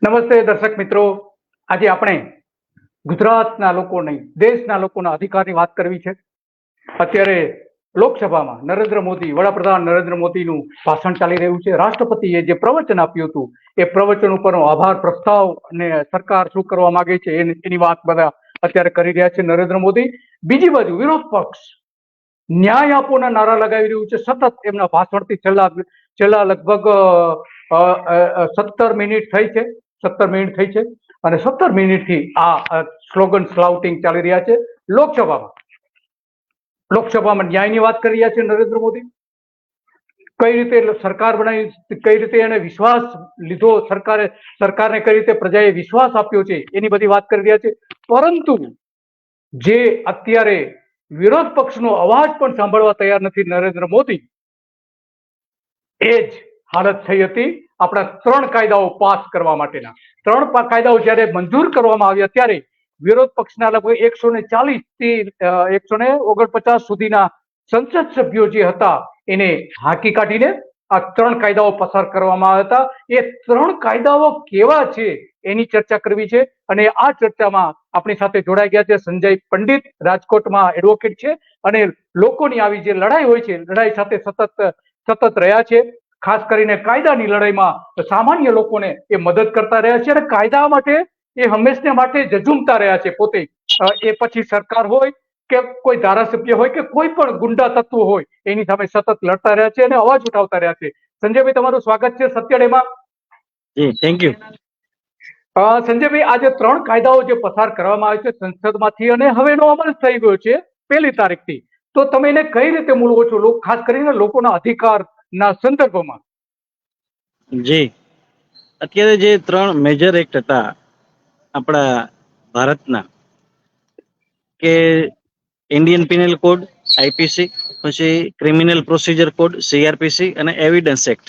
નમસ્તે દર્શક મિત્રો, આજે આપણે ગુજરાતના લોકોની, દેશના લોકોના અધિકારની વાત કરવી છે. અત્યારે લોકસભામાં નરેન્દ્ર મોદી, વડાપ્રધાન નરેન્દ્ર મોદીનું ભાષણ ચાલી રહ્યું છે. રાષ્ટ્રપતિએ જે પ્રવચન આપ્યું હતું એ પ્રવચન ઉપરનો આભાર પ્રસ્તાવ અને સરકાર શું કરવા માંગે છે એની વાત બધા અત્યારે કરી રહ્યા છે નરેન્દ્ર મોદી. બીજી બાજુ વિરોધ પક્ષ ન્યાય આપોના નારા લગાવી રહ્યું છે. સતત એમના ભાષણથી છેલ્લા લગભગ 17 મિનિટ થઈ છે. 17 મિનિટ થઈ છે અને 17 મિનિટથી આ સ્લોગન સ્લાઉટિંગ ચાલી રહ્યા છે. લોકસભામાં ન્યાયની વાત કરી રહ્યા છે નરેન્દ્ર મોદી. કઈ રીતે સરકાર બનાવી, કઈ રીતે એને વિશ્વાસ લીધો, સરકારને કઈ રીતે પ્રજાએ વિશ્વાસ આપ્યો છે એની બધી વાત કરી રહ્યા છે. પરંતુ જે અત્યારે વિરોધ પક્ષનો અવાજ પણ સાંભળવા તૈયાર નથી નરેન્દ્ર મોદી, એ જ હાલત થઈ હતી આપણા 3 કાયદાઓ પાસ કરવા માટેના. 3 કાયદાઓ જ્યારે મંજૂર કરવામાં આવ્યા ત્યારે વિરોધ પક્ષના લગભગ 140 થી 149 સુધીના સંસદ સભ્યો જે હતા એને હાંકી કાઢીને આ 3 કાયદાઓ પસાર કરવામાં આવ્યા હતા. એ 3 કાયદાઓ કેવા છે એની ચર્ચા કરવી છે અને આ ચર્ચામાં આપણી સાથે જોડાઈ ગયા છે સંજય પંડિત, રાજકોટમાં એડવોકેટ છે અને લોકોની આવી જે લડાઈ હોય છે, લડાઈ સાથે સતત રહ્યા છે. ખાસ કરીને કાયદાની લડાઈમાં સામાન્ય લોકોને એ મદદ કરતા રહ્યા છે અને કાયદા માટે એ હંમેશને માટે ઝઝૂમતા રહ્યા છે પોતે. એ પછી સરકાર હોય કે કોઈ ધારાસભ્ય હોય કે કોઈ પણ ગુંડા તત્વો હોય એની સામે સતત લડતા રહ્યા છે અને અવાજ ઉઠાવતા રહ્યા છે. સંજયભાઈ, તમારું સ્વાગત છે સત્યડેમાં. Thank you. સંજયભાઈ, આજે 3 કાયદાઓ જે પસાર કરવામાં આવે છે સંસદમાંથી અને હવે એનો અમલ થઈ ગયો છે 1લી તારીખથી, તો તમે એને કઈ રીતે મૂલવો છો, ખાસ કરીને લોકોના અધિકારના સંદર્ભમાં? જી, અત્યારે જે 3 મેજર એક્ટ હતા આપણા ભારતના, કે ઇન્ડિયન પિનલ કોડ આઈપીસી, પછી ક્રિમિનલ પ્રોસિજર કોડ સીઆરપીસી અને એવિડન્સ એક્ટ,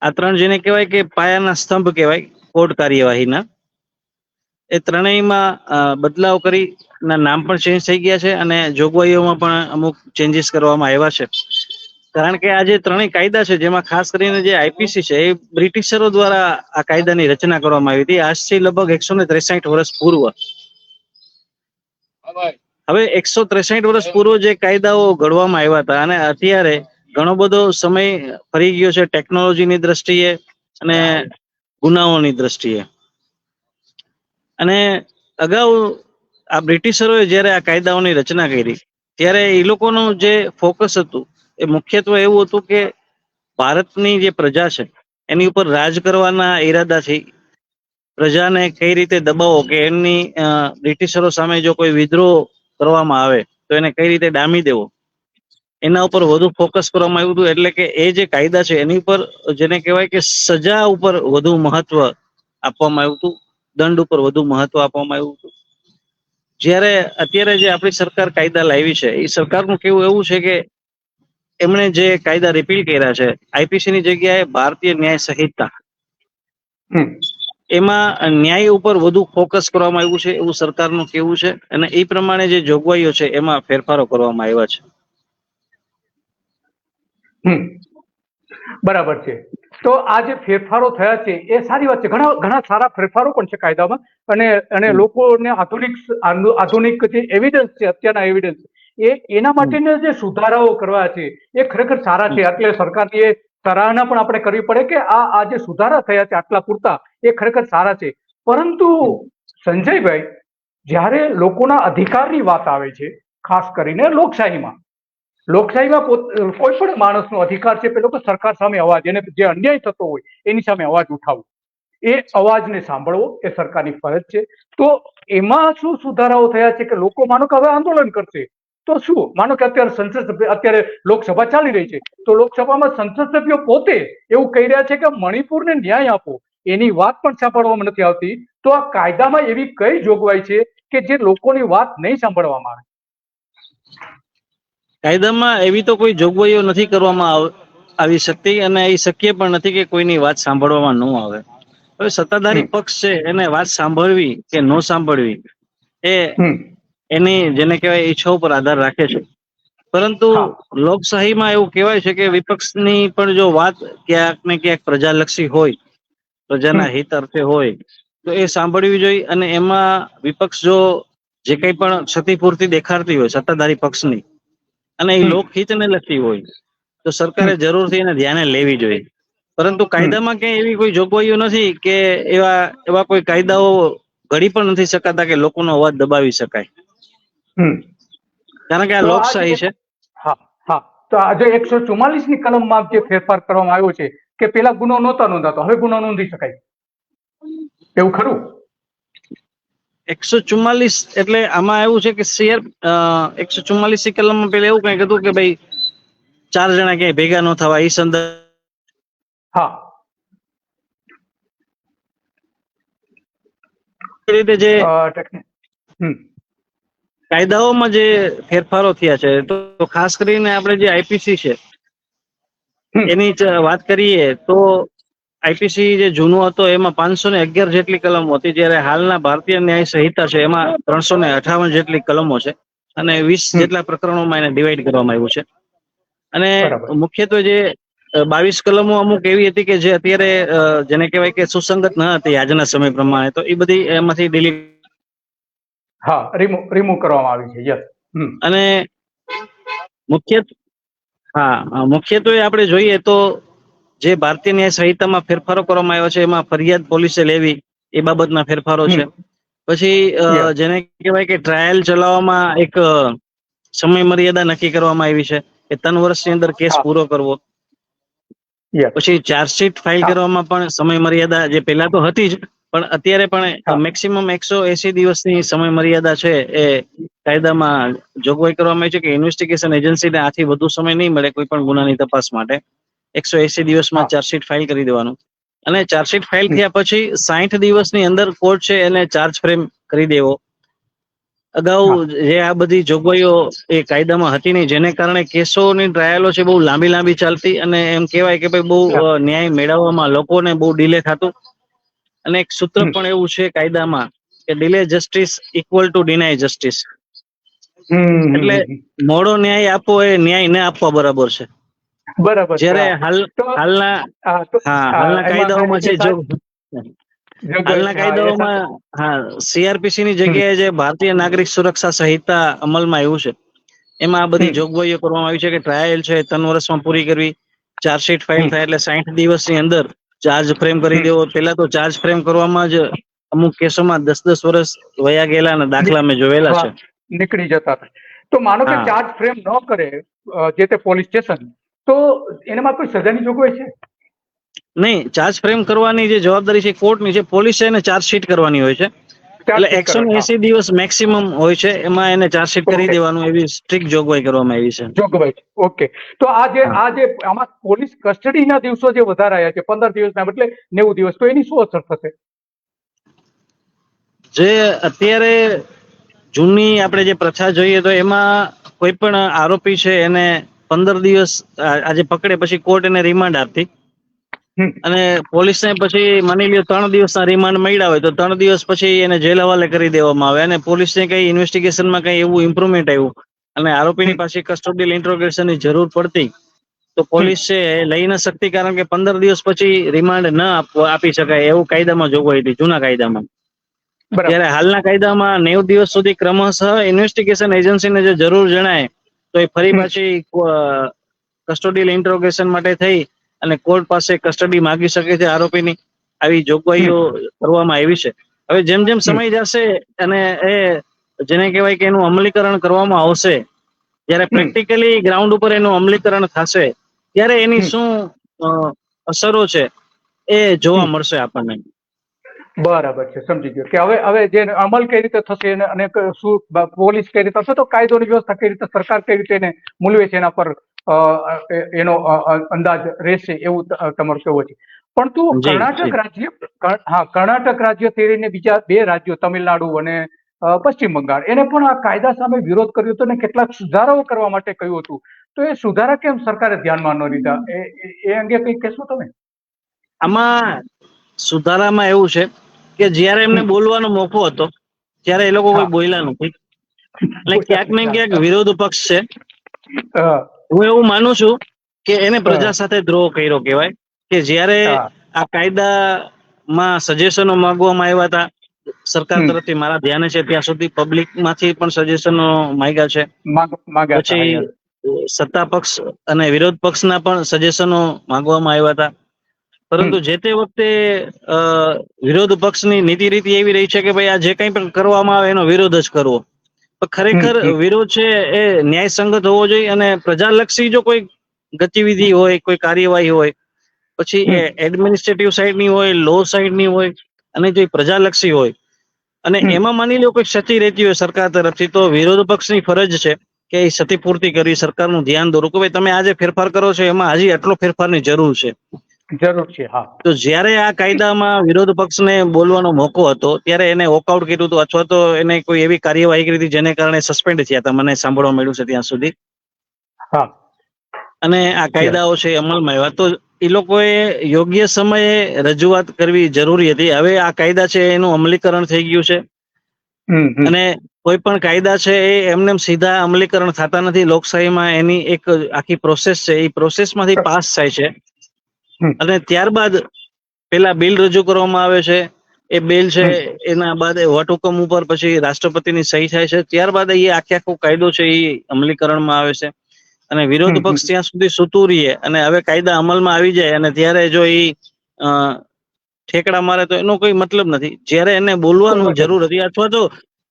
આ 3 જેને કહેવાય કે પાયાના સ્તંભ કહેવાય કોર્ટ કાર્યવાહીના, એ ત્રણેયમાં બદલાવ કરી નામ પણ ચેન્જ થઈ ગયા છે અને જોગવાઈઓમાં પણ અમુક ચેન્જીસ કરવામાં આવ્યા છે. કારણ કે આ જે 3 કાયદા છે જેમાં ખાસ કરીને જે આઈપીસી છે એ બ્રિટિશરો દ્વારા આ કાયદાની રચના કરવામાં આવી હતી આજથી લગભગ 163 વર્ષ પૂર્વ. હવે 163 વર્ષ પૂર્વ જે કાયદાઓ ઘડવામાં આવ્યા હતા અને અત્યારે ઘણો બધો સમય ફરી ગયો છે ટેકનોલોજીની દ્રષ્ટિએ અને ગુનાઓની દ્રષ્ટિએ. અને અગાઉ આ બ્રિટિશરોએ જ્યારે આ કાયદાઓની રચના કરી ત્યારે એ લોકોનું જે ફોકસ હતું એ મુખ્યત્વે એવું હતું કે ભારતની જે પ્રજા છે એની ઉપર રાજ કરવાના ઈરાદાથી પ્રજાને કઈ રીતે દબાવો, કે એમની બ્રિટિશરો સામે જો કોઈ વિદ્રોહ કરવામાં આવે તો એને કઈ રીતે ડામી દેવો, એના ઉપર વધુ ફોકસ કરવામાં આવ્યું હતું. એટલે કે એ જે કાયદા છે એની ઉપર જેને કહેવાય કે સજા ઉપર વધુ મહત્વ આપવામાં આવ્યું હતું, દંડ ઉપર વધુ મહત્વ આપવામાં આવ્યું હતું. જ્યારે અત્યારે જે આપણી સરકાર કાયદા લાવી છે એ સરકારનું કેવું એવું છે કે એમણે જે કાયદા રિપીલ કર્યા છે આઈપીસી ની જગ્યાએ ભારતીય ન્યાય સંહિતા, એમાં ન્યાય ઉપર વધુ ફોકસ કરવામાં આવ્યું છે એવું સરકારનું કહેવું છે અને એ પ્રમાણે જે જોગવાઈઓ છે એમાં ફેરફારો કરવામાં આવ્યા છે. બરાબર છે. તો આ જે ફેરફારો થયા છે એ સારી વાત છે. ઘણા સારા ફેરફારો પણ છે કાયદામાં અને લોકોને આધુનિક જે એવિડન્સ છે, અત્યારના એવિડન્સ, એના માટેના જે સુધારાઓ કરવા છે એ ખરેખર સારા છે. એટલે સરકારની સરાહના પણ આપણે કરવી પડે કે આ જે સુધારા થયા છે આટલા પૂરતા, એ ખરેખર સારા છે. પરંતુ સંજયભાઈ, જ્યારે લોકોના અધિકારની વાત આવે છે, ખાસ કરીને લોકશાહીમાં કોઈ પણ માણસનો અધિકાર છે પેલો કે સરકાર સામે અવાજ, એને જે અન્યાય થતો હોય એની સામે અવાજ ઉઠાવવો, એ અવાજને સાંભળવો એ સરકારની ફરજ છે. તો એમાં શું સુધારાઓ થયા છે કે લોકો માનો કે હવે આંદોલન કરશે તો શું, માનો કે અત્યારે લોકસભા ચાલી રહી છે તો લોકસભામાં સંસદ સભ્યો પોતે એવું કહી રહ્યા છે કે મણિપુરને ન્યાય આપો, એની વાત પણ સાંભળવામાં નથી આવતી. તો આ કાયદામાં એવી કઈ જોગવાઈ છે કે જે લોકોની વાત નહીં સાંભળવામાં આવે? કાયદામાં એવી તો કોઈ જોગવાઈઓ નથી કરવામાં આવી શકતી અને એ શક્ય પણ નથી કે કોઈની વાત સાંભળવામાં ન આવે. હવે સત્તાધારી પક્ષ છે એને વાત સાંભળવી કે ન સાંભળવી એ એની જેને કહેવાય ઈચ્છા ઉપર આધાર રાખે છે. પરંતુ લોકશાહીમાં એવું કહેવાય છે કે વિપક્ષની પણ જો વાત ક્યાંક ને ક્યાંક પ્રજાલક્ષી હોય, પ્રજાના હિત અર્થે હોય, તો એ સાંભળવી જોઈએ, અને એમાં વિપક્ષ જો જે કંઈ પણ ક્ષતિપૂર્તિ દેખાડતી હોય સત્તાધારી પક્ષની, અને એ લોકહિતને લગતી હોય, તો સરકારે જરૂરથી એને ધ્યાને લેવી જોઈએ. પરંતુ કાયદામાં ક્યાંય એવી કોઈ જોગવાઈઓ નથી કે એવા કોઈ કાયદાઓ ઘડી પણ નથી શકાતા કે લોકોનો અવાજ દબાવી શકાય, કારણ કે આ તો લોકશાહી છે. હા હા, તો આજે 144 ની કલમમાં જે ફેરફાર કરવામાં આવ્યો છે કે પેલા ગુનો નહોતા નોંધાતો, હવે ગુનો નોંધી શકાય, એવું ખરું? 144 એટલે આમાં એવું છે કે 144 ની કલમમાં પેલા એવું કઈક હતું કે ભાઈ 4 જણા ક્યાંય ભેગા ન થવા, એ સંદર્ભ. હા, રીતે જે હમ કાયદાઓમાં જે ફેરફારો થયા છે, તો ખાસ કરીને આપણે જે આઈપીસી છે એની વાત કરીએ તો આઈપીસી જે જૂનો હતો એમાં 511 જેટલી કલમો હતી, જ્યારે હાલના ભારતીય ન્યાય સંહિતા છે એમાં 358 જેટલી કલમો છે, અને 20 જેટલા પ્રકરણોમાં એને ડિવાઈડ કરવામાં આવ્યું છે. અને બરાબર. મુખ્યત્વે જે 22 કલમો અમુક એવી હતી કે જે અત્યારે જેને કહેવાય કે સુસંગત ન હતી આજના સમય પ્રમાણે, તો એ બધી એમાંથી ડિલીટ. હા, રિમૂવ કરવામાં આવી છે. યસ. અને મુખ્યત્વે આપણે જોઈએ તો જે ભારતીય ન્યાય સંહિતામાં ફેરફારો કરવામાં આવ્યા છે એમાં ફરિયાદ પોલીસે લેવી એ બાબતના ફેરફારો છે. પછી યસ. જેને કહેવાય કે ટ્રાયલ ચલાવવામાં એક સમય મર્યાદા નક્કી કરવામાં આવી છે કે 3 વર્ષની અંદર કેસ હા. પૂરો કરવો. યસ. પછી ચાર્જશીટ ફાઇલ હા. કરવામાં પણ સમય મર્યાદા જે પહેલા તો હતી જ, પણ અત્યારે પણ હા. મેક્સિમમ 180 દિવસની સમય મર્યાદા છે એ કાયદામાં જોગવાઈ કરવામાં આવી છે કે ઇન્વેસ્ટિગેશન એજન્સીને આથી વધુ સમય નહીં મળે કોઈ પણ ગુનાની તપાસ માટે. 180 દિવસમાં હા. ચાર્જશીટ ફાઇલ કરી દેવાનું, અને ચાર્જશીટ ફાઇલ થયા પછી 60 દિવસની અંદર કોર્ટ છે એને ચાર્જ ફ્રેમ કરી દેવો. અગાઉ હા. જે આ બધી જોગવાઈઓ એ કાયદામાં હતી નહીં, જેને કારણે કેસોની ટ્રાયલો છે બહુ લાંબી ચાલતી, અને એમ કહેવાય કે ભાઈ બહુ હા. ન્યાય મેળવવામાં લોકોને બહુ ડિલે થતું. અને એક સૂત્ર હમ. પણ એવું છે કાયદામાં કે delay justice equal to deny justice. એટલે મોડો ન્યાય આપવો એ ન્યાય ન આપવા બરાબર છે. બરાબર છે. જ્યારે હા. તો હાલના એમાં કાયદાઓમાં છે હાલના એ કાયદાઓમાં સીઆરપીસી ની જગ્યાએ જે ભારતીય નાગરિક સુરક્ષા સંહિતા અમલમાં આવ્યું છે એમાં આ બધી જોગવાઈઓ કરવામાં આવી છે કે ટ્રાયલ છે 3 વર્ષમાં પૂરી કરવી, ચાર્જશીટ ફાઇલ થાય એટલે 60 દિવસની અંદર ચાર્જ ફ્રેમ કરી દેવો. પેલા તો ચાર્જ ફ્રેમ કરવામાં જ અમુક કેસોમાં 10 વર્ષ વયા ગયેલા દાખલા મેં જોયેલા છે. નીકળી જતા હતા. તો માનો કે હા, ચાર્જ ફ્રેમ ન કરે જે તે પોલીસ સ્ટેશન, તો એનામાં કોઈ સજાની જોગવાઈ છે? નહીં, ચાર્જ ફ્રેમ કરવાની જે જવાબદારી છે કોર્ટની છે, પોલીસે એને ચાર્જશીટ કરવાની હોય છે. એટલે ચાર્જશીટ કરવાની. હા. 180 દિવસ મેક્સિમમ હોય છે, એમાં એને ચાર્જશીટ કરી ઓકે. દેવાનું એવી સ્ટ્રિક્ટ જોગવાઈ કરવામાં આવી છે. જોગવાઈ. ઓકે. તો હા, આ જે આમાં પોલીસ કસ્ટડીના દિવસો જે વધારાયા છે 15 દિવસના બદલે 90 દિવસ, તો એની શું અસર થશે? જે અત્યારે જૂની આપણે જે પ્રથા જોઈએ તો એમાં કોઈ પણ આરોપી છે એને 15 દિવસ આજે પકડે પછી કોર્ટ એને રિમાન્ડ આપતી, અને પોલીસને પછી માની લ્યો 3 દિવસના રિમાન્ડ મળ્યા હોય તો 3 દિવસ પછી એને જેલ હવાલે કરી દેવામાં આવે, અને પોલીસને કઈ ઇન્વેસ્ટિગેશનમાં કઈ એવું ઇમ્પ્રુવમેન્ટ આવ્યું અને આરોપીની પાસે કસ્ટોડિયલ ઇન્ટ્રોગેશનની જરૂર પડતી તો પોલીસ છે લઈ ન શકતી, કારણ કે 15 દિવસ પછી રિમાન્ડ ન આપી શકાય એવું કાયદામાં જોગવાઈ હતી જૂના કાયદામાં. બરાબર. ત્યારે હાલના કાયદામાં 90 દિવસ સુધી ક્રમશઃ ઇન્વેસ્ટિગેશન એજન્સીને જે જરૂર જણાય તો એ ફરી પાછી કસ્ટોડિયલ ઇન્ટ્રોગેશન માટે થઈ અને કોર્ટ પાસે કસ્ટડી માગી શકે છે આરોપીની. આવી જોગવાઈઓ કરવામાં આવી છે. હવે જેમ જેમ સમય જશે અને એ જેને કહેવાય કે એનું અમલીકરણ કરવામાં આવશે, જ્યારે પ્રેક્ટિકલી ગ્રાઉન્ડ ઉપર એનું અમલીકરણ થશે ત્યારે એની શું અસરો છે એ જોવા મળશે આપણને. બરાબર છે, સમજી ગયો કે હવે જે અમલ કઈ રીતે થશે અને શું પોલીસ કઈ રીતે થશે, તો કાયદોની વ્યવસ્થા કઈ રીતે, સરકાર કઈ રીતે એને મૂલવે છે એના પર એનો અંદાજ રહેશે એવું તમારું કહેવું છે. પરંતુ જી જી કર્ણાટક રાજ્ય તેરીને બીજા 2 રાજ્યો તમિલનાડુ અને પશ્ચિમ બંગાળ એને પણ આ કાયદા સામે વિરોધ કર્યો હતો અને કેટલાક સુધારાઓ કરવા માટે કહ્યું હતું. તો એ સુધારા કેમ સરકારે ધ્યાનમાં ન લીધા એ અંગે કઈ કહેશો તમે? આમાં સુધારામાં એવું છે કે જ્યારે એમને બોલવાનો મોકો હતો ત્યારે એ લોકો કોઈ બોલ્યા નથી, એટલે ક્યાંક ને ક્યાંક વિરોધ પક્ષ છે. હું એવું માનું છું કે એને પ્રજા સાથે દ્રોહ કર્યો કહેવાય કે જ્યારે આ કાયદા માં સજેશનો માંગવામાં આવ્યા હતા સરકાર હમ. તરફથી. મારા ધ્યાને છે ત્યાં સુધી પબ્લિક માંથી પણ સજેશનો માંગ્યા છે. માગ્યા હતા. પછી સત્તા પક્ષ અને વિરોધ પક્ષના પણ સજેશનો માંગવામાં આવ્યા હતા. પરંતુ જે તે વખતે અ, વિરોધ પક્ષની નીતિ રીતિ એવી રહી છે કે ભાઈ આ જે કંઈ પણ કરવામાં આવે એનો વિરોધ જ કરવો. પણ ખરેખર વિરોધ છે એ ન્યાયસંગત હોવો જોઈએ અને પ્રજાલક્ષી જો કોઈ ગતિવિધિ હોય, કોઈ કાર્યવાહી હોય, પછી એ એડમિનિસ્ટ્રેટિવ સાઈડની હોય, લો સાઈડની હોય, અને જે પ્રજાલક્ષી હોય, અને એમાં માની લો કોઈ ક્ષતિ રહેતી હોય સરકાર તરફથી, તો વિરોધ પક્ષની ફરજ છે કે એ ક્ષતિપૂર્તિ કરી સરકારનું ધ્યાન દોરવું કે ભાઈ તમે આ જે ફેરફાર કરો છો એમાં હજી આટલો ફેરફારની જરૂર છે. જરૂર છે. હા. તો જ્યારે આ કાયદામાં વિરોધ પક્ષને બોલવાનો મોકો હતો ત્યારે એને વોકઆઉટ કર્યું હતું અથવા તો એને કોઈ એવી કાર્યવાહી કરી હતી જેને કારણે સસ્પેન્ડ થયા હતા, મને સાંભળવા મળ્યું છે ત્યાં સુધી. હા. અને આ કાયદાઓ છે એ અમલમાં આવ્યા તો એ લોકોએ યોગ્ય સમયે રજૂઆત કરવી જરૂરી હતી. હવે આ કાયદા છે એનું અમલીકરણ થઈ ગયું છે અને કોઈ પણ કાયદા છે એ એમને સીધા અમલીકરણ થતા નથી. લોકશાહીમાં એની એક આખી પ્રોસેસ છે, એ પ્રોસેસમાંથી પાસ થાય છે અને ત્યારબાદ પેલા બિલ રજૂ કરવામાં આવે છે. એ બિલ છે એના બાદ વટહુકમ ઉપર પછી રાષ્ટ્રપતિની સહી થાય છે. ત્યારબાદ એ આખો કાયદો છે એ અમલીકરણમાં આવે છે અને વિરોધ પક્ષ ત્યાં સુધી સૂતું રહીએ અને હવે કાયદા અમલમાં આવી જાય અને ત્યારે જો એ ઠેકડા મારે તો એનો કોઈ મતલબ નથી. જ્યારે એને બોલવાનું જરૂર હતી અથવા તો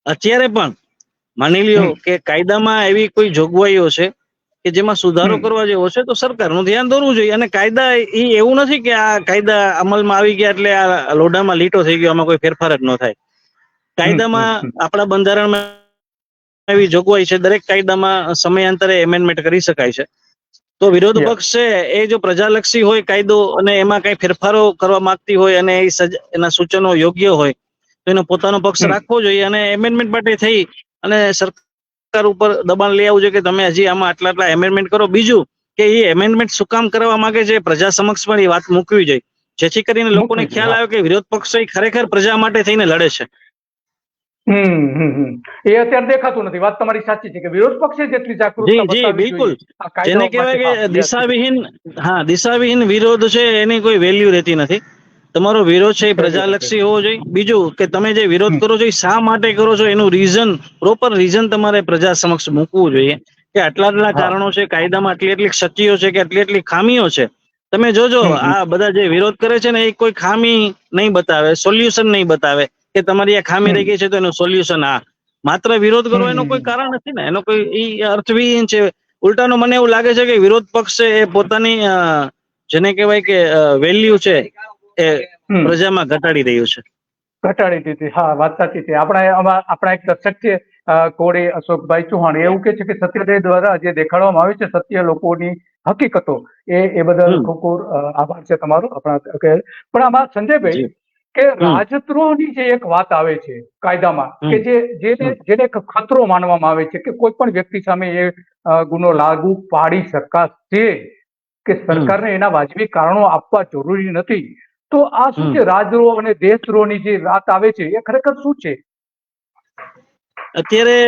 અત્યારે પણ માની લ્યો કે કાયદામાં એવી કોઈ જોગવાઈઓ છે કે જેમાં સુધારો કરવા જેવો છે તો સરકારનું ધ્યાન દોરવું જોઈએ. અને કાયદા એ એવું નથી કે આ કાયદા અમલમાં આવી ગયા એટલે આ લોઢામાં લીટો થઈ ગયો, આમાં કોઈ ફેરફાર જ ન થાય. કાયદામાં આપણા બંધારણમાં એવી જોગવાઈ છે, દરેક કાયદામાં સમયાંતરે એમેન્ડમેન્ટ કરી શકાય છે. તો વિરોધ પક્ષ છે એ જો પ્રજાલક્ષી હોય કાયદો અને એમાં કઈ ફેરફારો કરવા માંગતી હોય અને એના સૂચનો યોગ્ય હોય તો એનો પોતાનો પક્ષ રાખવો જોઈએ અને એમેન્ડમેન્ટ માટે થઈ અને સરકાર ઉપર દબાણ લઈ આવવું જોઈએ કે તમે હજી આમાં આટલા આટલા એમેન્ડમેન્ટ કરો. બીજું કે એ એમેન્ડમેન્ટ શું કામ કરવા માંગે છે પ્રજા સમક્ષ પણ એ વાત મૂકવી જોઈએ, જેથી કરીને લોકોને ખ્યાલ આવે કે વિરોધ પક્ષ ખરેખર પ્રજા માટે થઈને લડે છે. એ અત્યારે દેખાતું નથી. વાત તમારી સાચી છે કે વિરોધ પક્ષે જેટલી જી જાગૃતતા જી બતાવવી બિલકુલ. જોઈએ આ જેને કાયદાઓ કહેવાય માટે. કે દિશાવિહીન, હા, દિશાવિહીન વિરોધ છે એની કોઈ વેલ્યુ રહેતી નથી. તમારો વિરોધ છે એ પ્રજાલક્ષી હોવો જોઈએ. બીજું કે તમે જે વિરોધ કરો છો એ શા માટે કરો છો એનું રીઝન, પ્રોપર રીઝન તમારે પ્રજા સમક્ષ મૂકવું જોઈએ કે આટલા આટલા કારણો છે, કાયદામાં આટલી આટલી ક્ષતિઓ છે કે આટલી આટલી ખામીઓ છે. તમે જોજો આ બધા જે વિરોધ કરે છે ને એ કોઈ ખામી નહીં બતાવે, સોલ્યુશન નહીં બતાવે કે તમારી આ ખામી રહી ગઈ છે તો એનું સોલ્યુશન આ. માત્ર વિરોધ કરો એનો કોઈ કારણ નથી ને, એનો કોઈ અર્થવિહીન છે. ઉલટાનું મને એવું લાગે છે કે વિરોધ પક્ષ છે એ પોતાની જેને કહેવાય કે વેલ્યુ છે એ પ્રજામાં ઘટાડી રહ્યું છે. ઘટાડી દીધી. હા, વાત સાચી છે. આપણા એક દર્શક છે કોળી અશોકભાઈ ચૌહાણ, એવું કે છે કે સત્યોદય દ્વારા જે દેખાડવામાં આવે છે સત્ય લોકોની હકીકતો, એ બદલ ખૂબ ખૂબ આભાર છે તમારો. પણ આમાં સંજયભાઈ જી. કે રાજદ્રોહની જે એક વાત આવે છે કાયદામાં કે જેને એક ખતરો માનવામાં આવે છે કે કોઈ પણ વ્યક્તિ સામે એ ગુનો લાગુ પાડી શકાશે કે સરકારને એના વાજબી કારણો આપવા જરૂરી નથી. તો આ શું છે? રાજદ્રોહ અને દેશદ્રોહની જે વાત આવે છે એ ખરેખર શું છે? અત્યારે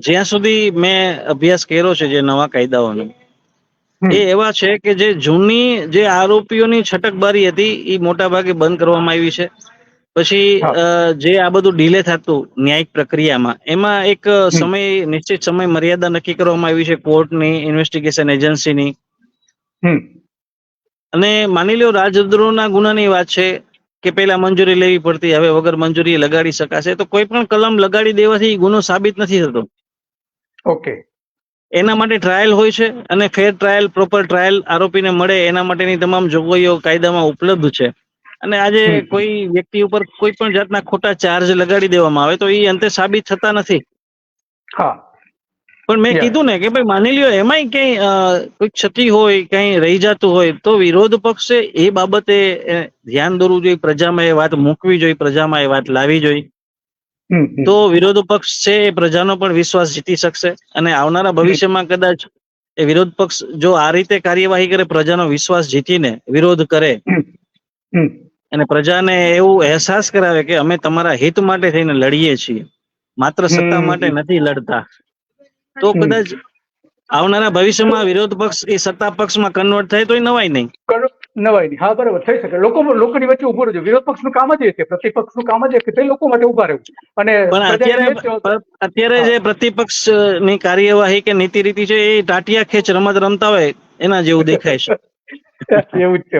જ્યાં સુધી મેં અભ્યાસ કર્યો છે જે નવા કાયદાઓનો, એ એવા છે કે જે જૂની જે આરોપીઓની છટકબારી હતી એ મોટા ભાગે બંધ કરવામાં આવી છે. પછી જે આ બધું ડીલે થતું ન્યાયિક પ્રક્રિયામાં, એમાં એક નિશ્ચિત સમય મર્યાદા નક્કી કરવામાં આવી છે કોર્ટની, ઇન્વેસ્ટિગેશન એજન્સીની. અને માની લો રાજદ્રોહના ગુનાની વાત છે કે પેલા મંજૂરી લેવી પડતી, હવે વગર મંજૂરી લગાડી શકાશે. તો કોઈ પણ કલમ લગાડી દેવાથી ગુનો સાબિત નથી થતો. ઓકે. એના માટે ટ્રાયલ હોય છે અને ફેર ટ્રાયલ, પ્રોપર ટ્રાયલ આરોપીને મળે એના માટેની તમામ જોગવાઈઓ કાયદામાં ઉપલબ્ધ છે. અને આજે કોઈ વ્યક્તિ ઉપર કોઈ પણ જાતના ખોટા ચાર્જ લગાડી દેવામાં આવે તો એ અંતે સાબિત થતા નથી. હા. પણ મેં કીધું ને કે ભાઈ માની લ્યો એમાંય કઈ કોઈ ક્ષતિ હોય, કઈ રહી જતું હોય તો વિરોધ પક્ષે એ બાબતે ધ્યાન દોરવું જોઈએ, પ્રજામાં એ વાત મૂકવી જોઈએ, પ્રજામાં એ વાત લાવવી જોઈએ. તો વિરોધ પક્ષ છે એ પ્રજાનો પણ વિશ્વાસ જીતી શકશે અને આવનારા ભવિષ્યમાં કદાચ એ વિરોધ પક્ષ જો આ રીતે કાર્યવાહી કરે, પ્રજાનો વિશ્વાસ જીતીને વિરોધ કરે અને પ્રજાને એવું અહેસાસ કરાવે કે અમે તમારા હિત માટે થઈને લડીએ છીએ, માત્ર સત્તા માટે નથી લડતા, તો કદાચ આવનારા ભવિષ્યમાં વિરોધ પક્ષ એ સત્તા પક્ષમાં કન્વર્ટ થાય તો એ નવાય નહીં. નવાઈ નહીં. હા, બરાબર, થઈ શકે. લોકોની વચ્ચે ઉભો રહેજો. વિરોધ પક્ષનું કામ જ એ છે, પ્રતિપક્ષનું કામ જ એ કે તે લોકો માટે ઉભા રહેવું. અને પણ અત્યારે જે પ્રતિપક્ષ ની કાર્યવાહી કે નીતિ રીતિ છે એ ટાટિયા ખેંચ રમત રમતા હોય એના જેવું દેખાય છે. એવું જ છે.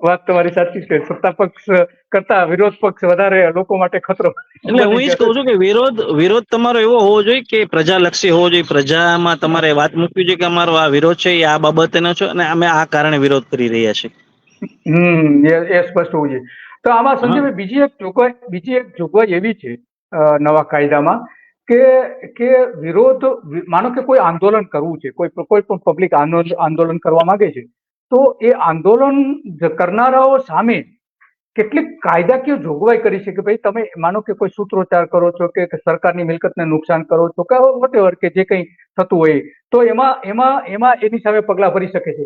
વાત તમારી સાચી છે. સત્તા પક્ષ કરતા વિરોધ પક્ષ વધારે લોકો માટે ખતરો એટલે હું બની એ જ જશે. કહું છું કે વિરોધ તમારો એવો હોવો જોઈએ કે પ્રજાલક્ષી હોવો જોઈએ. પ્રજામાં તમારે વાત મૂકવી જોઈએ કે અમારો આ વિરોધ છે એ આ બાબતેનો છે અને અમે આ કારણે વિરોધ કરી રહ્યા છીએ. એ સ્પષ્ટ હોવું જોઈએ. તો આમાં હા, સંજયભાઈ બીજી એક જોગવાઈ એવી છે નવા કાયદામાં કે માનો કે કોઈ આંદોલન કરવું છે, કોઈ પણ પબ્લિક આંદોલન કરવા માંગે છે, તો એ આંદોલન કરનારાઓ સામે કેટલીક કાયદાકીય જોગવાઈ કરી છે કે ભાઈ તમે માનો કે કોઈ સૂત્રોચ્ચાર કરો છો કે સરકારની મિલકતને નુકસાન કરો છો કે વટેવર કે જે કંઈ થતું હોય, તો એમાં એની સામે પગલાં ભરી શકે છે.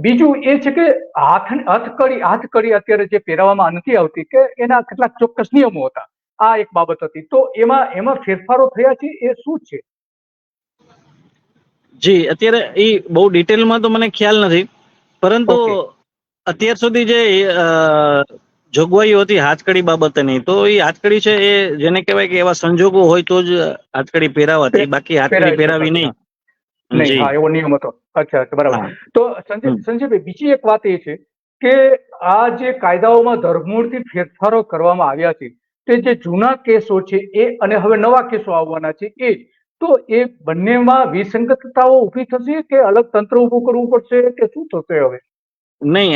બીજું એ છે કે હાથકડી અત્યારે જે પહેરવામાં નથી આવતી કે એના કેટલાક ચોક્કસ નિયમો હતા. આ એક બાબત હતી. તો એમાં ફેરફારો થયા છે, એ શું છે? જી, અત્યારે એ બહુ ડિટેલમાં તો મને ખ્યાલ નથી, પરંતુ ઓકે. અત્યાર સુધી જે જોગવાઈઓ હતી હાથકડી બાબતેની, તો એ હાથકડી છે એ જેને કહેવાય કે એવા સંજોગો હોય તો જ હાથકડી પહેરાવાતી, બાકી હાથકડી પહેરાવી પહેરાવી શકાતી. નહીં. હા નહીં, જી, હા, એવો નિયમ હતો. અચ્છા, બરાબર. હા. તો સંજયભાઈ, બીજી એક વાત એ છે કે આ જે કાયદાઓમાં ધરમૂળથી ફેરફારો કરવામાં આવ્યા છે, તે જે જૂના કેસો છે એ અને હવે નવા કેસો આવવાના છે તો એ બંનેમાં વિસંગતતાઓ ઊભી થશે કે અલગ તંત્ર ઊભું કરવું પડશે કે શું થશે હવે? નહીં,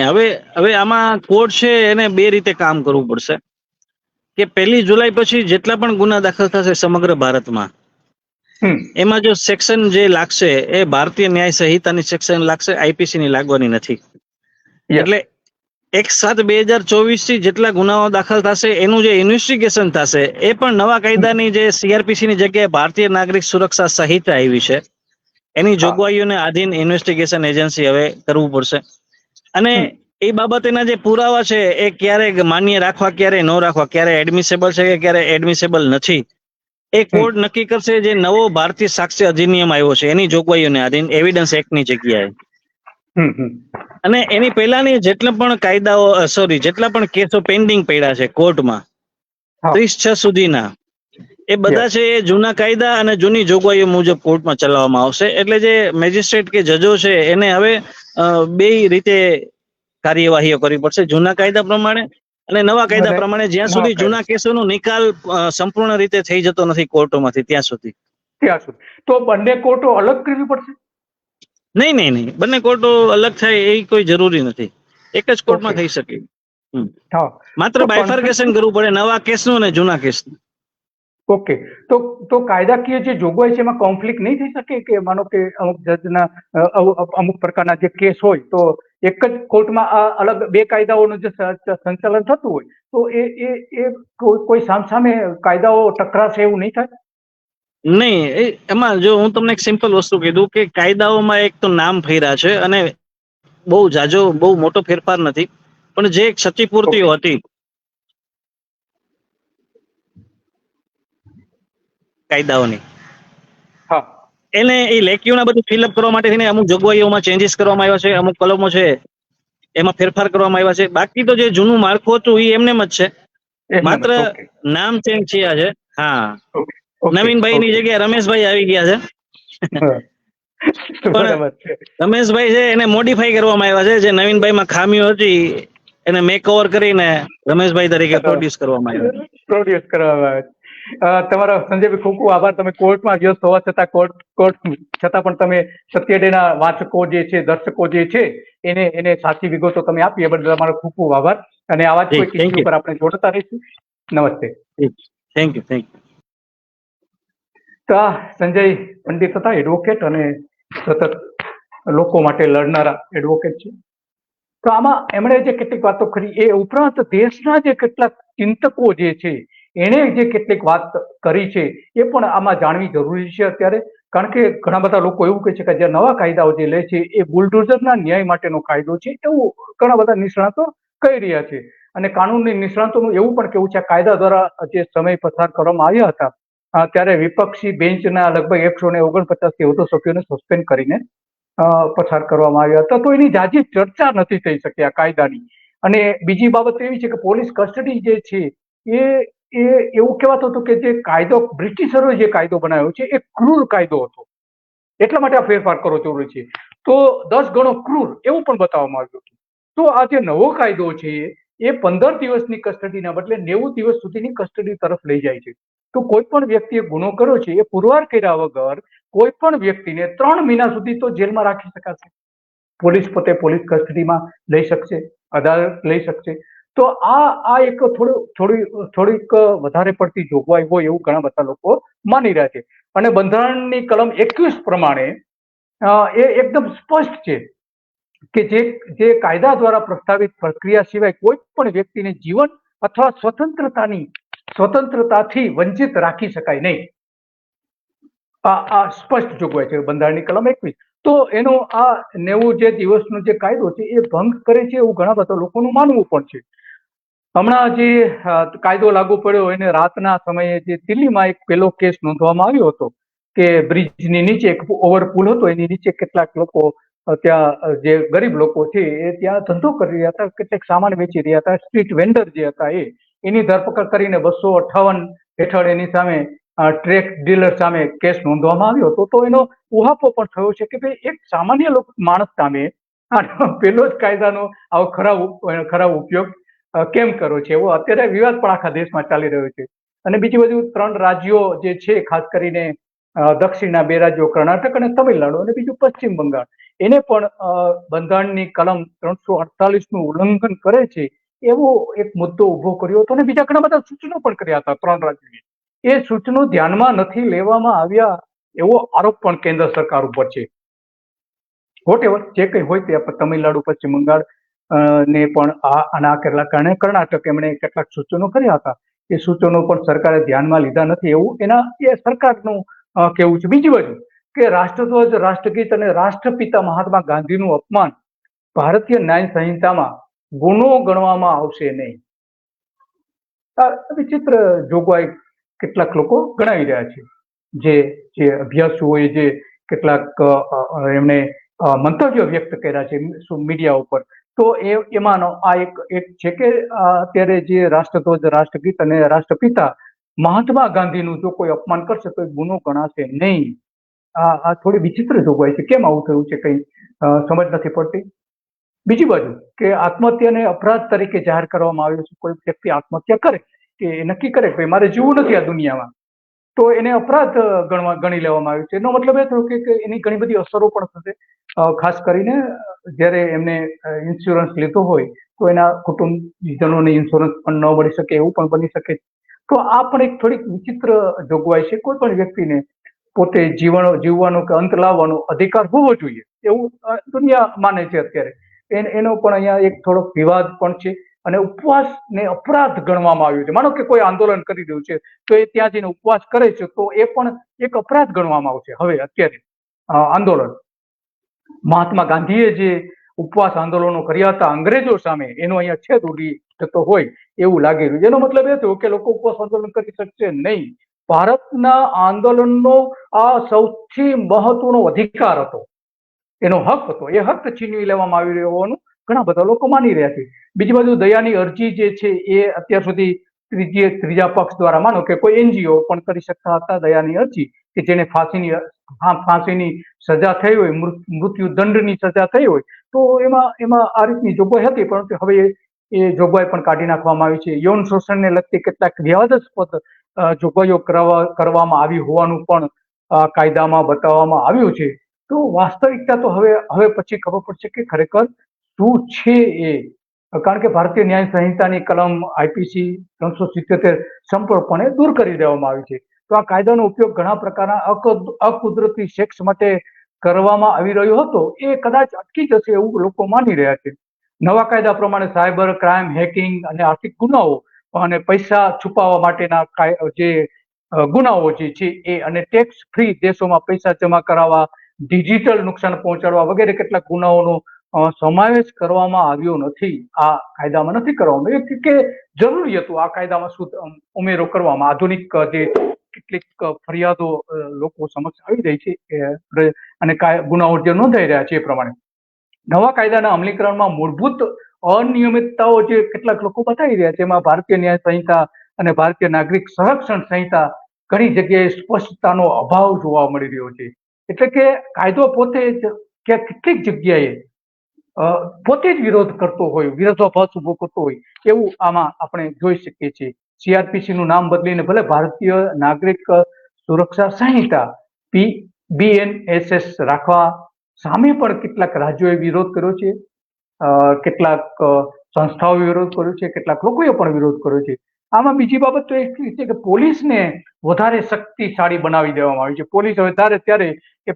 હવે આમાં કોર્ટ છે એને બે રીતે કામ કરવું પડશે કે 1 જુલાઈ પછી જેટલા પણ ગુના દાખલ થશે સમગ્ર ભારતમાં, હમ એમાં જો સેક્શન જે લાગશે એ ભારતીય ન્યાય સંહિતાની સેક્શન લાગશે, આઈપીસી ની લાગવાની નથી. યસ. એટલે 1/7/2024 થી જેટલા ગુનાઓ દાખલ થશે એનું જે ઇન્વેસ્ટિગેશન થશે એ પણ નવા કાયદાની જે સીઆરપીસી ની જગ્યાએ ભારતીય નાગરિક સુરક્ષા સંહિતા આવી છે એની હા. જોગવાઈઓને આધીન ઇન્વેસ્ટિગેશન એજન્સી હવે કરવું પડશે. અને હમ એ બાબતેના જે પુરાવા છે એ ક્યારે માન્ય રાખવા, ક્યારે ન રાખવા, ક્યારે એડમિસેબલ છે કે ક્યારે એડમિસેબલ નથી, એ હમ કોર્ટ નક્કી કરશે. જે નવો ભારતીય સાક્ષ્ય અધિનિયમ આવ્યો છે એની જોગવાઈઓને આધીન એવિડન્સ એક્ટની જગ્યાએ. હમ હમ અને એની પહેલાની જેટલા પણ જેટલા પણ કેસો પેન્ડિંગ પડ્યા છે કોર્ટમાં હા. 30/6 સુધીના, એ બધા યસ. છે એ જૂના કાયદા અને જૂની જોગવાઈઓ મુજબ કોર્ટમાં ચલાવવામાં આવશે. એટલે જે મેજિસ્ટ્રેટ કે જજો છે એને હવે બે રીતે કાર્યવાહીઓ કરવી પડશે, જૂના કાયદા પ્રમાણે અને નવા કાયદા અને પ્રમાણે, જ્યાં નવા સુધી જૂના કાયદા કેસોનો નિકાલ સંપૂર્ણ રીતે થઈ જતો નથી કોર્ટોમાંથી ત્યાં સુધી. ત્યાં સુધી તો બંને કોર્ટો અલગ કરવી પડશે? નહીં, બંને કોર્ટો અલગ થાય એ કોઈ જરૂરી નથી, એક જ ઓકે. કોર્ટમાં થઈ શકે. હા. માત્ર તો બાયફર્ગેશન કરવું પડે નવા કેસનું અને જૂના કેસનું. ઓકે. તો કાયદાકીય જે જોગવાઈ છે એમાં કોન્ફ્લિક્ટ નહીં થઈ શકે કે માનો કે અમુક જજના અમુક પ્રકારના જે કેસ હોય તો એક જ કોર્ટમાં આ અલગ બે કાયદાઓનું જે સંચાલન થતું હોય તો એ કોઈ સામસામે કાયદાઓ ટકરાશે એવું નહીં થાય? નહીં, એમાં જો હું તમને એક સિમ્પલ વસ્તુ કીધું કે કાયદાઓમાં એક તો નામ ફેર્યા છે અને બહુ મોટો ફેરફાર નથી, પણ જે ક્ષતિપૂર્તિઓ ઓકે. હતી કાયદાઓની, હા. એને એ લેકયુના બધું ફિલઅપ કરવા માટે થઈને અમુક જોગવાઈઓમાં ચેન્જીસ કરવામાં આવ્યા છે, અમુક કલમો છે એમાં ફેરફાર કરવામાં આવ્યા છે. બાકી તો જે જૂનું માળખું હતું એ એમનેમ જ છે, એમને માત્ર ઓકે. નામ ચેન્જ થયા છે. હા, ઓકે. ઓકે. નવીનભાઈ ની ઓકે. જગ્યાએ રમેશભાઈ આવી ગયા છે. હા. પણ બરાબર છે. રમેશભાઈ છે એને મોડિફાઈ કરવામાં આવ્યા છે, જે નવીનભાઈમાં ખામીઓ હતી એને મેક ઓવર કરીને રમેશભાઈ તરીકે પ્રોડ્યુસ કરવામાં આવ્યા છે. પ્રોડ્યુસ કરવામાં આવે છે. તમારા સંજયભાઈ ખૂબ ખૂબ આભાર. તમે કોર્ટમાં વ્યસ્ત હોવા છતાં કોર્ટ છતાં પણ તમે સત્યડેના વાચકો જે છે, દર્શકો જે છે એને સાચી વિગતો તમે આપી એ બદલ તમારો ખૂબ ખૂબ આભાર. અને આવા જ જી, કોઈ થેન્ક ઇસ્યુ યુ. પર આપણે જોડતા રહીશું. નમસ્તે. Thank you. તો આ સંજય પંડિત હતા, એડવોકેટ અને સતત લોકો માટે લડનારા એડવોકેટ છે. તો આમાં એમણે જે કેટલીક વાતો કરી એ ઉપરાંત દેશના જે કેટલાક ચિંતકો જે છે એણે જે કેટલીક વાત કરી છે એ પણ આમાં જાણવી જરૂરી છે અત્યારે. કારણ કે ઘણા બધા લોકો એવું કહે છે કે જે નવા કાયદાઓ જે લે છે એ બુલડોઝરના ન્યાય માટેનો કાયદો છે, એવું ઘણા બધા નિષ્ણાતો કહી રહ્યા છે. અને કાનૂની નિષ્ણાતોનું એવું પણ કેવું છે આ કાયદા દ્વારા જે સમય પસાર કરવામાં આવ્યા હતા ત્યારે વિપક્ષી બેન્ચના લગભગ 149 થી વધુ સભ્યોને સસ્પેન્ડ કરીને પસાર કરવામાં આવ્યા હતા, તો એની જાજી ચર્ચા નથી થઈ શકી આ કાયદાની. અને બીજી બાબત એવી છે કે પોલીસ કસ્ટડી જે છે એ એવું કહેવાતું હતું કે જે કાયદો બ્રિટિશરોએ જે કાયદો બનાવ્યો છે એ ક્રૂર કાયદો હતો, એટલા માટે આ ફેરફાર કરવો જરૂરી છે. તો 10 ગણો ક્રૂર એવું પણ બતાવવામાં આવ્યું હતું. તો આ જે નવો કાયદો છે એ 15 દિવસની કસ્ટડીના બદલે 90 દિવસ સુધીની કસ્ટડી તરફ લઈ જાય છે. તો કોઈ પણ વ્યક્તિએ ગુનો કર્યો છે એ પુરવાર કર્યા વગર કોઈ પણ વ્યક્તિને 3 મહિના સુધી તો જેલમાં રાખી શકાશે. પોલીસ પોતે પોલીસ કસ્ટડીમાં લઈ શકશે, અદાલત લઈ શકશે. તો આ એક થોડીક વધારે પડતી જોગવાઈ હોય એવું ઘણા બધા લોકો માની રહ્યા છે. અને બંધારણની કલમ 21 પ્રમાણે એ એકદમ સ્પષ્ટ છે કે જે કાયદા દ્વારા પ્રસ્તાવિત પ્રક્રિયા સિવાય કોઈ પણ વ્યક્તિને જીવન અથવા સ્વતંત્રતાથી વંચિત રાખી શકાય નહીં. આ સ્પષ્ટ જોગવાઈ છે બંધારણની કલમ 21. તો એનો આ 90 જે દિવસનો જે કાયદો છે એ ભંગ કરે છે એવું ઘણા બધા લોકોનું માનવું પણ છે. હમણાં જે કાયદો લાગુ પડ્યો એને રાતના સમયે જે દિલ્હીમાં એક પહેલો કેસ નોંધવામાં આવ્યો હતો કે બ્રિજની નીચે એક ઓવરપુલ હતો, એની નીચે કેટલાક લોકો ત્યાં જે ગરીબ લોકો છે એ ત્યાં ધંધો કરી રહ્યા હતા, કેટલાક સામાન વેચી રહ્યા હતા. સ્ટ્રીટ વેન્ડર જે હતા એની ધરપકડ કરીને 258 હેઠળ એની સામે ટ્રેક ડીલર સામે કેસ નોંધવામાં આવ્યો હતો. તો એનો ઉહાપો પણ થયો છે કે ભાઈ એક સામાન્ય માણસ સામે પેલો જ કાયદાનો આવો ખરાબ ઉપયોગ કેમ કરો છે, એવો અત્યારે વિવાદ પણ આખા દેશમાં ચાલી રહ્યો છે. અને બીજી બાજુ 3 રાજ્યો જે છે, ખાસ કરીને દક્ષિણના 2 રાજ્યો કર્ણાટક અને તમિલનાડુ અને બીજું પશ્ચિમ બંગાળ, એને પણ બંધારણની કલમ 348 નું ઉલ્લંઘન કરે છે એવો એક મુદ્દો ઉભો કર્યો હતો. અને બીજા ઘણા બધા સૂચનો પણ કર્યા હતા 3 રાજ્યોએ. એ સૂચનો ધ્યાનમાં નથી લેવામાં આવ્યા એવો આરોપ પણ કેન્દ્ર સરકાર ઉપર છે. વોટેવર જે કંઈ હોય તે તમિલનાડુ, પશ્ચિમ બંગાળ ને પણ આના કેટલાક કારણે કર્ણાટક એમણે કેટલાક સૂચનો કર્યા હતા. એ સૂચનો પણ સરકારે ધ્યાનમાં લીધા નથી એવું એ સરકારનું કહેવું છે. બીજી બાજુ કે રાષ્ટ્રધ્વજ, રાષ્ટ્રગીત અને રાષ્ટ્રપિતા મહાત્મા ગાંધીનું અપમાન ભારતીય ન્યાય સંહિતામાં ગુનો ગણવામાં આવશે નહીં. આ વિચિત્ર જોગવાઈ કેટલાક લોકો ગણાવી રહ્યા છે. જે અભ્યાસુઓએ જે કેટલાક એમણે મંતવ્યો વ્યક્ત કર્યા છે મીડિયા ઉપર, તો એમાંનો આ એક છે કે અત્યારે જે રાષ્ટ્રધ્વજ, રાષ્ટ્રગીત અને રાષ્ટ્રપિતા મહાત્મા ગાંધીનું જો કોઈ અપમાન કરશે તો એ ગુનો ગણાશે નહીં. આ થોડી વિચિત્ર જોગવાઈ છે. કેમ આવું થયું છે કઈ સમજ નથી પડતી. બીજી બાજુ કે આત્મહત્યાને અપરાધ તરીકે જાહેર કરવામાં આવ્યો છે. કોઈ વ્યક્તિ આત્મહત્યા કરે કે નક્કી કરે કે મારે જીવવું નથી આ દુનિયામાં, તો એને અપરાધ ગણી લેવામાં આવ્યો છે. એનો મતલબ એ થયો કે એની ઘણી બધી અસરો પણ થશે. ખાસ કરીને જ્યારે એમને ઇન્સ્યોરન્સ લીધો હોય તો એના કુટુંબજનોને ઇન્સ્યોરન્સ પણ ન મળી શકે એવું પણ બની શકે. તો આ પણ એક થોડીક વિચિત્ર જોગવાઈ છે. કોઈ પણ વ્યક્તિને પોતે જીવવાનો કે અંત લાવવાનો અધિકાર હોવો જોઈએ એવું દુનિયા માને છે અત્યારે. એનો પણ અહીંયા એક થોડોક વિવાદ પણ છે. અને ઉપવાસને અપરાધ ગણવામાં આવ્યો છે. માનો કે કોઈ આંદોલન કરી રહ્યું છે તો એ ત્યાં જઈને ઉપવાસ કરે છે તો એ પણ એક અપરાધ ગણવામાં આવશે. હવે અત્યારે આંદોલન મહાત્મા ગાંધીએ જે ઉપવાસ આંદોલનો કર્યા હતા અંગ્રેજો સામે, એનો અહીંયા છેદ ઉડી જતો હોય એવું લાગી રહ્યું. એનો મતલબ એ થયો કે લોકો ઉપવાસ આંદોલન કરી શકશે નહીં. ભારતના આંદોલનનો આ સૌથી મહત્વનો અધિકાર હતો, એનો હક હતો. એ હક છીનવી લેવામાં આવી રહ્યો હોવાનું ઘણા બધા લોકો માની રહ્યા છે. બીજી બાજુ દયાની અરજી જે છે એ અત્યાર સુધી ત્રીજા પક્ષ દ્વારા, માનો કે કોઈ એનજીઓ પણ કરી શકતા હતા દયાની અરજી, કે જેને ફાંસીની સજા થઈ હોય, મૃત્યુ દંડની સજા થઈ હોય, તો એમાં આ રીતની જોગવાઈ હતી. પરંતુ હવે એ જોગવાઈ પણ કાઢી નાખવામાં આવી છે. યૌન શોષણને લગતી કેટલાક વિવાદાસ્પદ જોગવાઈઓ કરવામાં આવી હોવાનું પણ કાયદામાં બતાવવામાં આવ્યું છે. તો વાસ્તવિકતા તો હવે પછી ખબર પડશે કે ખરેખર શું છે એ. કારણ કે ભારતીય ન્યાય સંહિતાની કલમ IPC 377 સંપૂર્ણપણે દૂર કરી દેવામાં આવી છે. તો આ કાયદાનો ઉપયોગ ઘણા પ્રકારના અકુદરતી સેક્સ માટે કરવામાં આવી રહ્યો હતો, એ કદાચ અટકી જશે એવું લોકો માની રહ્યા છે. નવા કાયદા પ્રમાણે સાયબર ક્રાઇમ, હેકિંગ અને આર્થિક ગુનાઓ અને પૈસા છુપાવવા માટેના જે ગુનાઓ જે છે એ, અને ટેક્સ ફ્રી દેશોમાં પૈસા જમા કરાવવા, ડિજિટલ નુકસાન પહોંચાડવા વગેરે કેટલાક ગુનાઓનો સમાવેશ કરવામાં આવ્યો નથી. આ કાયદામાં નથી કરવામાં આવ્યો કે જરૂરી હતું આ કાયદામાં શું ઉમેરો કરવામાં. આધુનિક જે કેટલીક ફરિયાદો લોકો સમક્ષ આવી રહી છે અને ગુનાઓ જે નોંધાઈ રહ્યા છે એ પ્રમાણે નવા કાયદાના અમલીકરણમાં મૂળભૂત અનિયમિતતાઓ જે કેટલાક લોકો બતાવી રહ્યા છે એમાં ભારતીય ન્યાય સંહિતા અને ભારતીય નાગરિક સંરક્ષણ સંહિતા ઘણી જગ્યાએ સ્પષ્ટતાનો અભાવ જોવા મળી રહ્યો છે. એટલે કે કાયદો પોતે જ કેટલીક જગ્યાએ પોતે જ વિરોધ કરતો હોય, વિરોધાભાસ ઉભો કરતો હોય એવું આમાં આપણે જોઈ શકીએ છીએ. CRPC નું નામ બદલીને ભલે ભારતીય નાગરિક સુરક્ષા સંહિતા BNSS રાખવા સામે પણ કેટલાક રાજ્યોએ વિરોધ કર્યો છે, કેટલાક સંસ્થાઓએ વિરોધ કર્યો છે, કેટલાક લોકોએ પણ વિરોધ કર્યો છે. આમાં બીજી બાબત તો એ છે કે પોલીસને વધારે શક્તિશાળી બનાવી દેવામાં આવી છે. પોલીસ હવે ત્યારે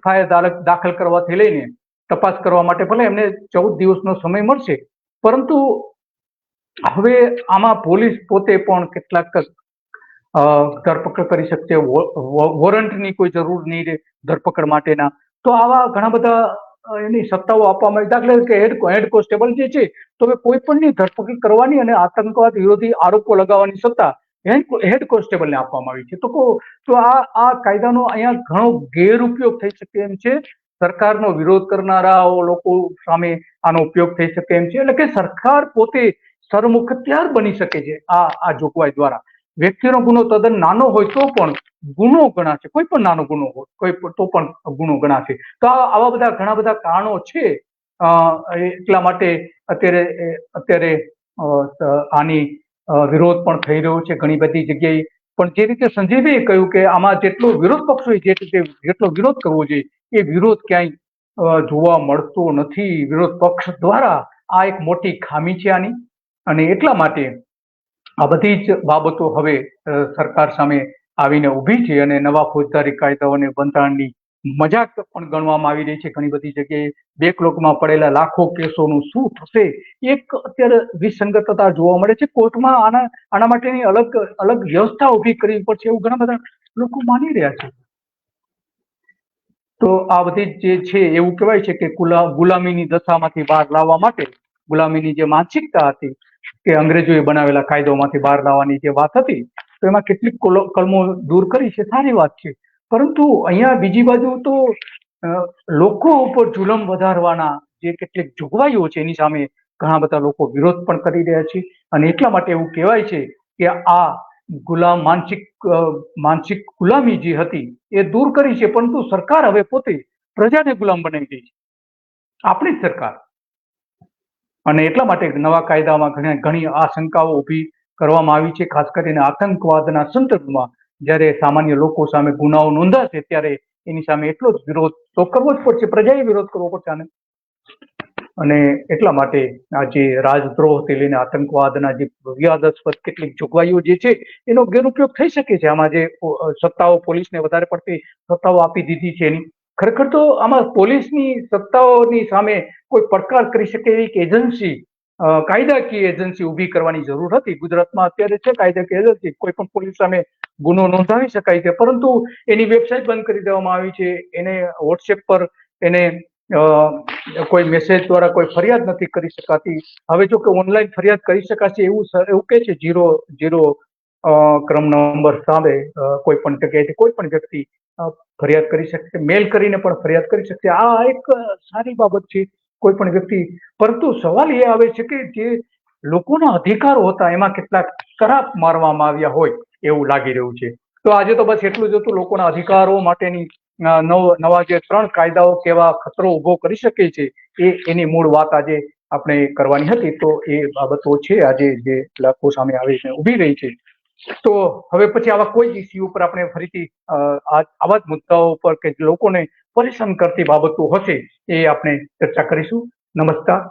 FIR દાખલ કરવાથી લઈને તપાસ કરવા માટે ભલે એમને 14 દિવસનો સમય મળશે, પરંતુ હવે આમાં પોલીસ પોતે પણ કેટલાક ધરપકડ કરી શકશે, વોરંટની કોઈ જરૂર નહીં રહે ધરપકડ માટેના. તો આવા ઘણા બધા એની સત્તાઓ આપવામાં આવી. દાખલા તરીકે હેડ કોન્સ્ટેબલ જે છે તો હવે કોઈ પણની ધરપકડ કરવાની અને આતંકવાદ વિરોધી આરોપો લગાવવાની સત્તા હેડ કોન્સ્ટેબલને આપવામાં આવી છે. તો આ કાયદાનો અહીંયા ઘણો ગેરઉપયોગ થઈ શકે એમ છે. સરકારનો વિરોધ કરનારાઓ લોકો સામે આનો ઉપયોગ થઈ શકે એમ છે. એટલે કે સરકાર પોતે સરમુખત્યાર બની શકે છે આ જોગવાઈ દ્વારા. વ્યક્તિનો ગુનો તદ્દન નાનો હોય તો પણ ગુનો ગણાશે, કોઈ પણ નાનો ગુનો હોય તો પણ ગુનો ગણાશે. તો આવા બધા ઘણા બધા કારણો છે. એટલા માટે અત્યારે આની વિરોધ પણ થઈ રહ્યો છે ઘણી બધી જગ્યાએ. પણ જે રીતે સંજયભાઈએ કહ્યું કે આમાં જેટલો વિરોધ પક્ષ હોય જેટલો વિરોધ કરવો જોઈએ એ વિરોધ ક્યાંય જોવા મળતો નથી વિરોધ પક્ષ દ્વારા. આ એક મોટી ખામી છે આની, અને એટલા માટે આ બધી જ બાબતો હવે સરકાર સામે આવીને ઊભી છે અને નવા ફોજદારી કાયદાઓને બંધારણની મજાક પણ ગણવામાં આવી રહી છે ઘણી બધી જગ્યાએ. બેકલોકમાં પડેલા લાખો કેસોનું શું થશે એક અત્યારે વિસંગતતા જોવા મળે છે. કોર્ટમાં આના માટેની અલગ વ્યવસ્થા ઊભી કરવી પડશે એવું ઘણા બધા લોકો માની રહ્યા છે. તો આ બધી જે છે એવું કહેવાય છે કે ગુલામીની દશામાંથી બહાર લાવવા માટે, ગુલામીની જે માનસિકતા હતી કે અંગ્રેજોએ બનાવેલા કાયદાઓમાંથી બહાર લાવવાની જે વાત હતી, તો એમાં કેટલીક કલમો દૂર કરી છે, સારી વાત છે. પરંતુ અહીંયા બીજી બાજુ તો લોકો ઉપર જુલમ વધારવાના જે કેટલીક જોગવાઈઓ છે એની સામે ઘણા બધા લોકો વિરોધ પણ કરી રહ્યા છે. અને એટલા માટે એવું કહેવાય છે કે આ માનસિક ગુલામી જે હતી એ દૂર કરી છે, પરંતુ સરકાર હવે પોતે પ્રજાને ગુલામ બનાવી દઈ છે, આપણી જ સરકાર. અને એટલા માટે નવા કાયદામાં ઘણી આશંકાઓ ઊભી કરવામાં આવી છે, ખાસ કરીને આતંકવાદના સંદર્ભમાં. જ્યારે સામાન્ય લોકો સામે ગુનાઓ નોંધાશે ત્યારે એની સામે એટલો જ વિરોધ તો કરવો જ પડશે, પ્રજાએ વિરોધ કરવો પડશે આને. અને એટલા માટે આ જે રાજદ્રોહથી લઈને આતંકવાદના જે વિવાદાસ્પદ કેટલીક જોગવાઈઓ જે છે એનો ગેરઉપયોગ થઈ શકે છે. આમાં જે સત્તાઓ પોલીસને વધારે પડતી સત્તાઓ આપી દીધી છે એની, ખરેખર તો આમાં પોલીસની સત્તાઓની સામે કોઈ પડકાર કરી શકે એવી એજન્સી, કાયદાકીય એજન્સી ઊભી કરવાની જરૂર હતી. ગુજરાતમાં અત્યારે છે કાયદાકીય એજન્સી, કોઈ પણ પોલીસ સામે ગુનો નોંધાવી શકાય છે, પરંતુ એની વેબસાઇટ બંધ કરી દેવામાં આવી છે. એને વોટ્સએપ પર એને કોઈ મેસેજ દ્વારા કોઈ ફરિયાદ નથી કરી શકાતી. હવે જો કે ઓનલાઈન ફરિયાદ કરી શકાશે એવું કહે છે. 00 ક્રમ નંબર સામે કોઈ પણ જગ્યાએથી કોઈ પણ વ્યક્તિ ફરિયાદ કરી શકશે, મેલ કરીને પણ ફરિયાદ કરી શકશે. આ એક સારી બાબત છે કોઈ પણ વ્યક્તિ. પરંતુ સવાલ એ આવે છે કે જે લોકોના અધિકારો હતા એમાં કેટલાક કરાપ મારવામાં આવ્યા હોય એવું લાગી રહ્યું છે. તો આજે તો બસ એટલું જ હતું. લોકોના અધિકારો માટેની નવા જે 3 કાયદાઓ કેવા ખતરો ઉભો કરી શકે છે એની મૂળ વાત આજે આપણે કરવાની હતી. તો એ બાબતો છે આજે જે લોકો સામે આવીને ઊભી રહી છે. તો હવે પછી આવા કોઈ ઇસ્યુ ઉપર આપણે ફરીથી આવા જ મુદ્દાઓ ઉપર કે લોકોને પરેશાન કરતી બાબતો હશે એ આપણે ચર્ચા કરીશું. નમસ્કાર.